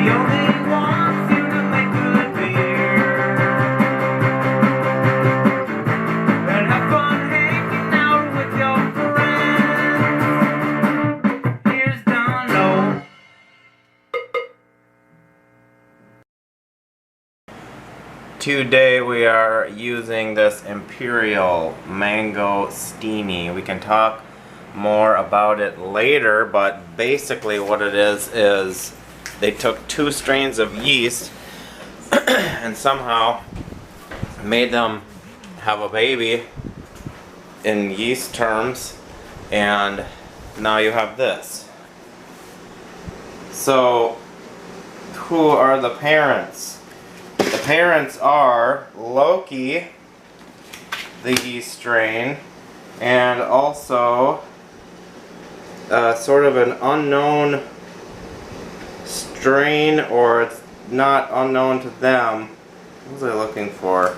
only wants you to make good beer and have fun hanging out with your friends. Here's Dono. Today we are using this Imperial Mangosteeni. We can talk more about it later, but basically what it is they took 2 strains of yeast and somehow made them have a baby in yeast terms, and now you have this. So who are the parents? The parents are Loki, the yeast strain, and also sort of an unknown strain, or it's not unknown to them. What was I looking for?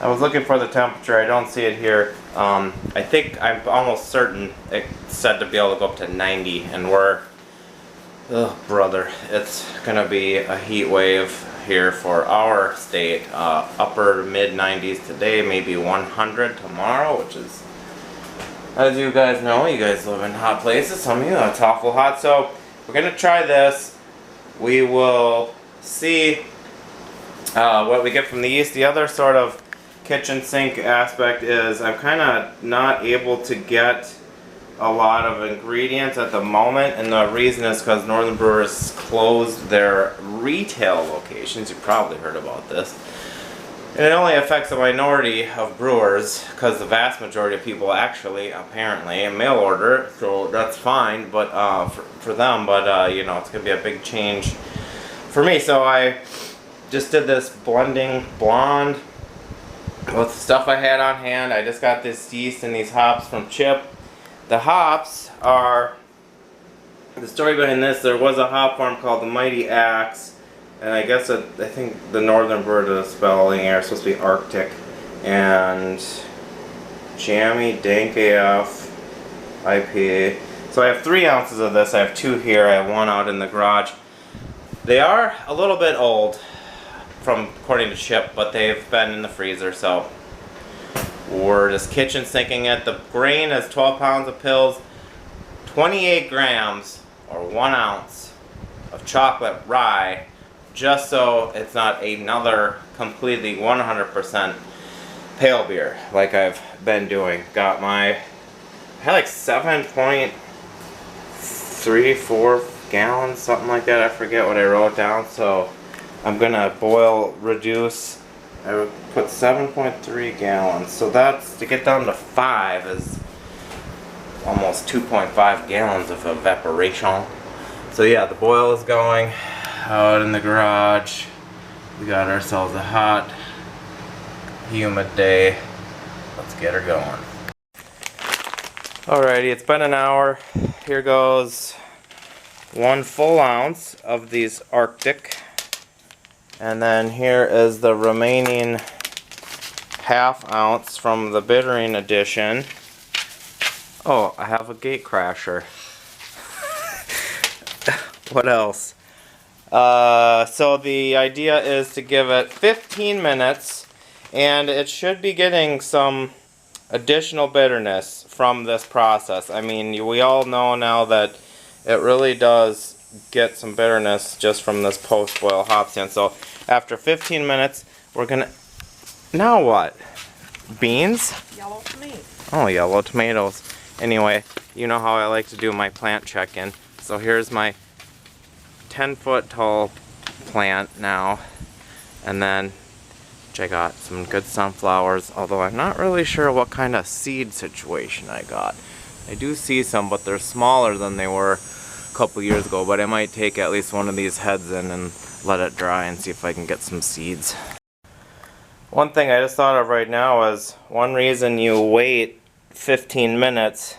I was looking for the temperature. I don't see it here. I think I'm almost certain it's said to be able to go up to 90, and we're, oh brother, it's gonna be a heat wave here for our state. Upper mid 90s today, maybe 100 tomorrow, which is, as you guys know, you guys live in hot places, some of you, it's awful hot. So we're gonna try this. We will see what we get from the yeast. The other sort of kitchen sink aspect is I'm kind of not able to get a lot of ingredients at the moment, and the reason is because Northern Brewers closed their retail locations. You probably heard about this. And it only affects a minority of brewers, because the vast majority of people actually, apparently, mail order, so that's fine, but for them, but you know, it's going to be a big change for me. So I just did this blending blonde with the stuff I had on hand. I just got this yeast and these hops from Chip. The hops are, the story behind this, there was a hop farm called the Mighty Axe, and I guess I think the Northern Bird of the spelling here is supposed to be Arctic, and Jammy Dank AF IPA. So I have 3 ounces of this. I have 2 here. I have 1 out in the garage. They are a little bit old, according to Chip, but they've been in the freezer, so we're just kitchen sinking it. The grain is 12 pounds of pills, 28 grams or 1 ounce of chocolate rye, just so it's not another completely 100% pale beer like I've been doing. Got I had like 7.34 gallons, something like that. I forget what I wrote down, so I'm gonna reduce. I would put 7.3 gallons, so that's, to get down to 5 is almost 2.5 gallons of evaporation. So yeah, the boil is going out in the garage. We got ourselves a hot, humid day. Let's get her going. Alrighty, it's been an hour. Here goes 1 full ounce of these Arctic. And then here is the remaining ½ ounce from the bittering edition. Oh, I have a gate crasher. What else? So the idea is to give it 15 minutes, and it should be getting some additional bitterness from this process. I mean, we all know now that it really does get some bitterness just from this post-boil hop stand. So after 15 minutes, we're gonna, now what? Beans? Yellow tomatoes. Oh, yellow tomatoes. Anyway, you know how I like to do my plant check-in. So here's my 10-foot tall plant now, and then I got some good sunflowers, although I'm not really sure what kind of seed situation I got. I do see some, but they're smaller than they were a couple years ago, but I might take at least one of these heads in and let it dry and see if I can get some seeds. One thing I just thought of right now is one reason you wait 15 minutes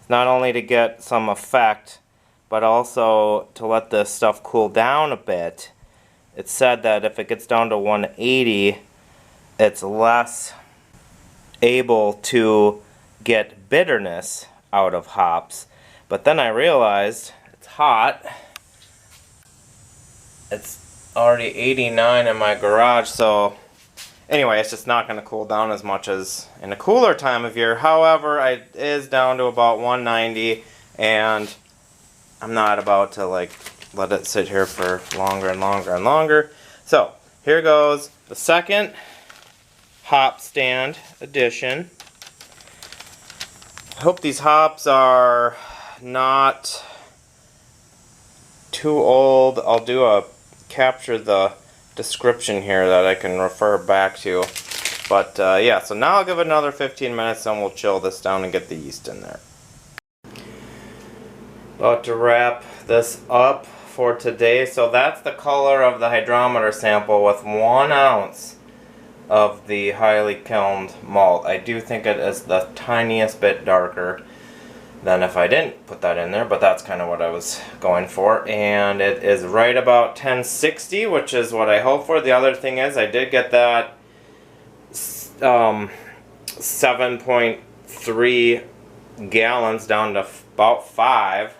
is not only to get some effect, but also to let this stuff cool down a bit. It's said that if it gets down to 180, it's less able to get bitterness out of hops. But then I realized it's hot, It's already 89 in my garage, so anyway, it's just not going to cool down as much as in a cooler time of year. However, it is down to about 190, and I'm not about to like let it sit here for longer and longer and longer. So here goes the second hop stand edition. I hope these hops are not too old. I'll capture the description here that I can refer back to. But yeah, so now I'll give it another 15 minutes and we'll chill this down and get the yeast in there. About to wrap this up for today. So that's the color of the hydrometer sample with 1 ounce of the highly kilned malt. I do think it is the tiniest bit darker than if I didn't put that in there, but that's kind of what I was going for. And it is right about 1060, which is what I hope for. The other thing is I did get that 7.3 gallons down to about 5,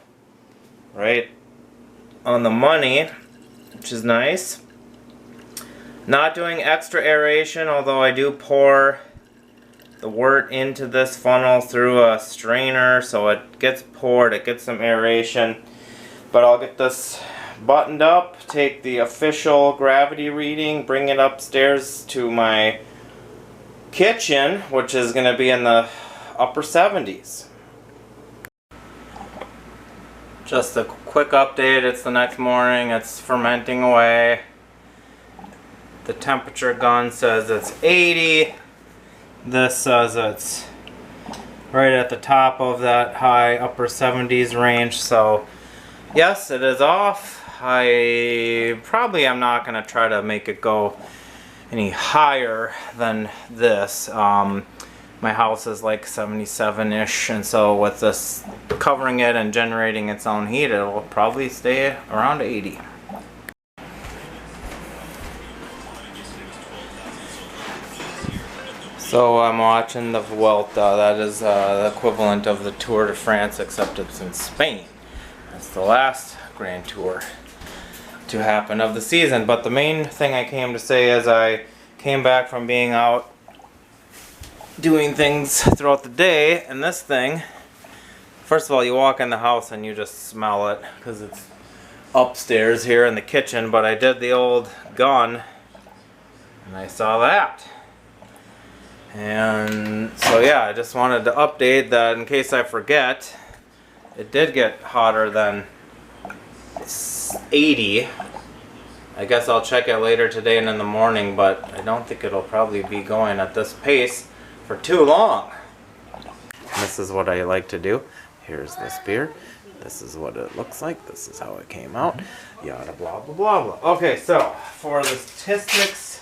right on the money, which is nice. Not doing extra aeration, although I do pour the wort into this funnel through a strainer, so it gets poured, it gets some aeration. But I'll get this buttoned up, take the official gravity reading, bring it upstairs to my kitchen, which is going to be in the upper 70s. Just a quick update, it's the next morning, it's fermenting away. The temperature gun says it's 80. This says it's right at the top of that high upper 70s range. So yes, it is off. I probably am not going to try to make it go any higher than this. My house is like 77-ish, and so with this covering it and generating its own heat, it will probably stay around 80. So I'm watching the Vuelta. That is the equivalent of the Tour de France, except it's in Spain. That's the last Grand Tour to happen of the season. But the main thing I came to say is I came back from being out doing things throughout the day, and this thing, first of all, you walk in the house and you just smell it because it's upstairs here in the kitchen. But I did the old gun and I saw that. And so yeah, I just wanted to update that in case I forget. It did get hotter than 80. I guess I'll check it later today and in the morning, but I don't think it'll probably be going at this pace for too long. This is what I like to do. Here's this beer. This is what it looks like. This is how it came out. Yada blah blah blah blah. Okay, so for the statistics,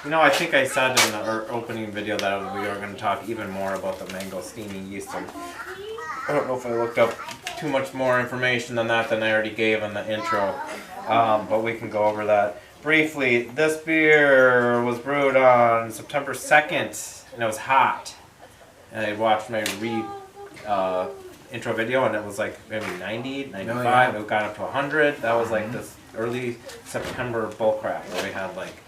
you know, I think I said in the opening video that we were going to talk even more about the Mangosteeni yeast. And I don't know if I looked up too much more information than that than I already gave in the intro, but we can go over that briefly. This beer was brewed on September 2nd, and it was hot. And I watched my intro video, and it was like maybe 90, 95. Oh, yeah. It got up to 100. That was like this early September bullcrap where we had like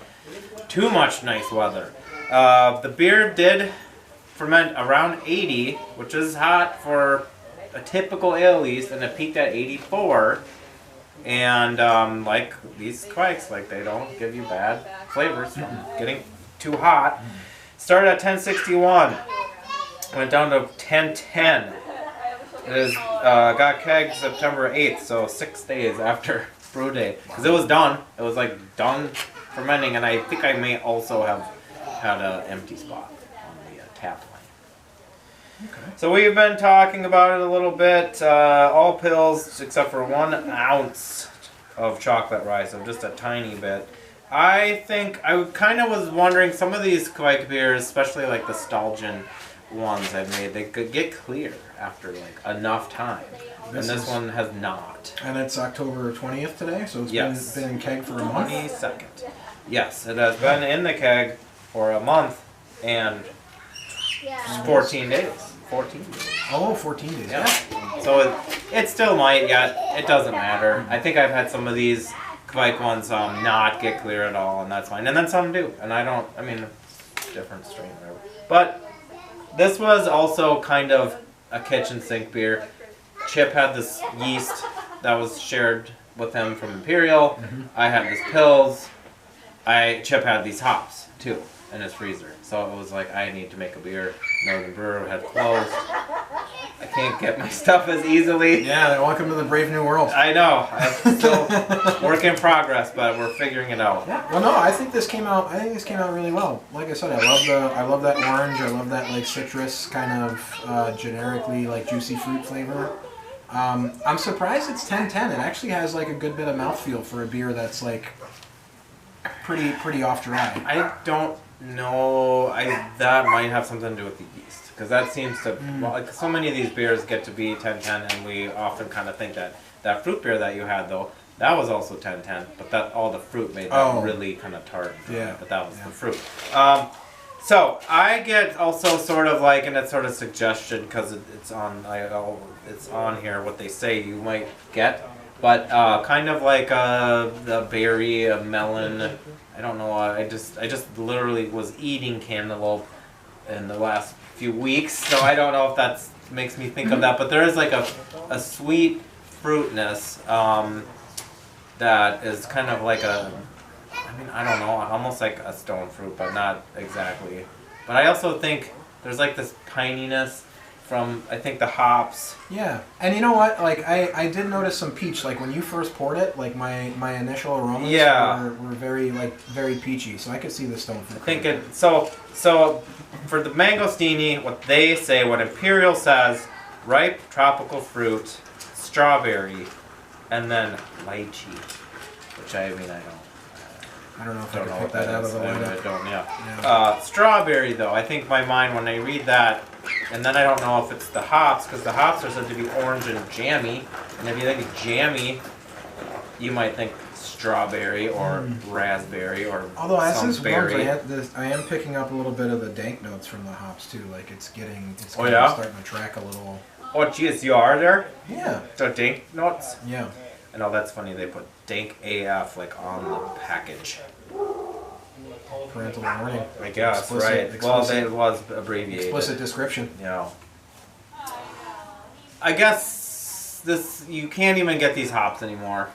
too much nice weather. The beer did ferment around 80, which is hot for a typical ale yeast, and it peaked at 84. And like these kveiks, like they don't give you bad flavors from getting too hot. Started at 1061, went down to 1010. It is got kegged September 8th, so 6 days after brew day, because it was done. It was like done fermenting, and I think I may also have had an empty spot on the tap line. Okay. So we've been talking about it a little bit. All pills except for 1 ounce of chocolate rye, so just a tiny bit. I think I kind of was wondering, some of these kveik beers, especially like the Stalgian ones I've made, they could get clear after like enough time. And this one has not. And it's October 20th today, so it's been in keg for a month? 22nd. Yes, it has been in the keg for a month and 14 days. 14 days. Oh, 14 days. Yeah. So it still might, it doesn't matter. I think I've had some of these kveik ones not get clear at all, and that's fine. And then some do, and I don't. I mean, different strain, whatever. But this was also kind of a kitchen sink beer. Chip had this yeast that was shared with him from Imperial. I had this pills. Chip had these hops too in his freezer. So it was like, I need to make a beer. Northern Brewer had closed. I can't get my stuff as easily. Yeah, welcome to the brave new world. I know. I'm still work in progress, but we're figuring it out. Yeah. Well, no, I think this came out. Really well. Like I said, I love that orange. I love that like citrus kind of generically like juicy fruit flavor. I'm surprised it's 10-10. It actually has like a good bit of mouthfeel for a beer that's like pretty off dry. I don't know. That might have something to do with the yeast, because that seems to well, like so many of these beers get to be 10-10, and we often kind of think that fruit beer that you had though, that was also 10-10, but that all the fruit made that really kind of tart. Yeah. But that was the fruit. So I get also sort of like, and it's sort of suggestion because it's on here what they say you might get, but kind of like a berry, a melon. I don't know. I just literally was eating cantaloupe in the last few weeks, so I don't know if that makes me think of that. But there is like a sweet fruitness that is kind of like a. I mean, I don't know, almost like a stone fruit, but not exactly. But I also think there's like this pininess from, I think, the hops. Yeah, and you know what? Like, I did notice some peach. Like, when you first poured it, like, my initial aromas were very peachy, so I could see the stone fruit. I think it, so for the Mangosteeni, what Imperial says, ripe tropical fruit, strawberry, and then lychee, which I mean, I don't know if I can pick that out of the lineup. I don't, yeah. Strawberry, though, I think my mind when I read that, and then I don't know if it's the hops, because the hops are said to be orange and jammy, and if you think of jammy, you might think strawberry or raspberry or although as this berry. I am picking up a little bit of the dank notes from the hops too. Like it's starting to track a little. Oh, geez, you are there? Yeah. The dank notes? Yeah. I know that's funny. They put dank AF like on the package. Parental warning. I guess, right. Well, it was abbreviated. Explicit description. Yeah. I guess you can't even get these hops anymore.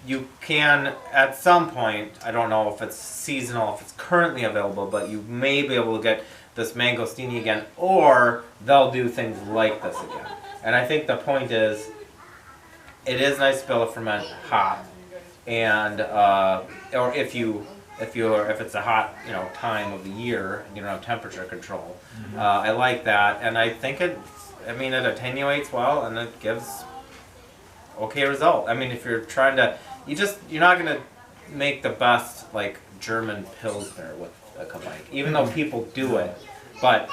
You can at some point. I don't know if it's seasonal, if it's currently available, but you may be able to get this Mangosteeni again, or they'll do things like this again. And I think the point is, it is nice to be able to ferment hot, and or if it's a hot time of the year, you don't have temperature control. I like that, and I think it attenuates well, and it gives okay result. I mean, if you're trying to, you're not gonna make the best like German Pilsner with a kveik, even though people do it. But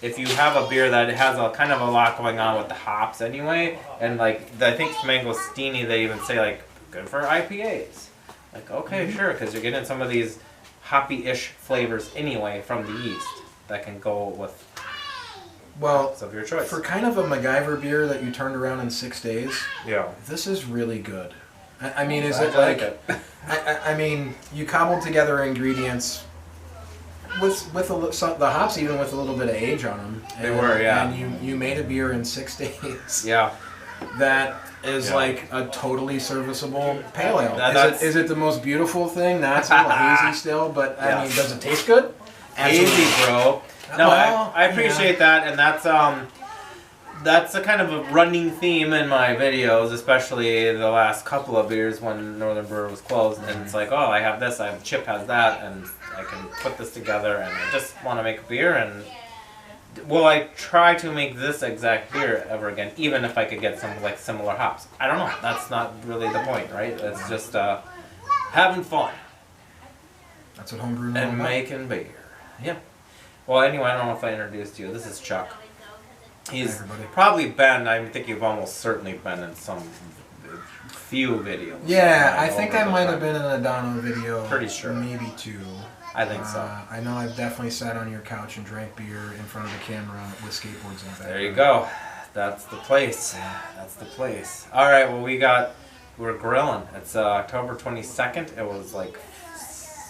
if you have a beer that has a kind of a lot going on with the hops anyway, and like I think Mangosteeni, they even say like good for IPAs. Like okay, sure, because you're getting some of these hoppy-ish flavors anyway from the yeast that can go with. Well, of your choice. For kind of a MacGyver beer that you turned around in 6 days, this is really good. I mean, is it like? I mean, you cobbled together ingredients with the hops, even with a little bit of age on them. They were, yeah. And you made a beer in 6 days. Yeah. That is like a totally serviceable pale ale. Is it the most beautiful thing? That's a little hazy still, but I mean, does it taste good? Hazy, bro. No, well, I appreciate that, and that's a kind of a running theme in my videos, especially the last couple of beers when Northern Brewer was closed. And it's like, oh, I have this, Chip has that, and I can put this together, and I just want to make a beer. And will I try to make this exact beer ever again, even if I could get some like similar hops? I don't know. That's not really the point, right? It's just having fun. That's what homebrew is and making beer. Yeah. Well, anyway, I don't know if I introduced you. This is Chuck. He's probably been, I think you've almost certainly been in some few videos. Yeah, I think I might have been in a Dono video. Pretty sure. Maybe 2. I think so. I know I've definitely sat on your couch and drank beer in front of the camera with skateboards in the back. There you go. That's the place. That's the place. All right, well, we got we're grilling. It's October 22nd. It was like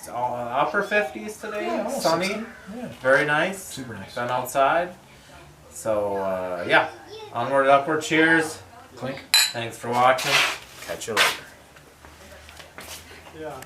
upper 50s today. Yeah, almost Sunny. 60. Yeah. Very nice. Super nice. Been outside. So, yeah. Onward and upward. Cheers. Clink. Thanks for watching. Catch you later. Yeah.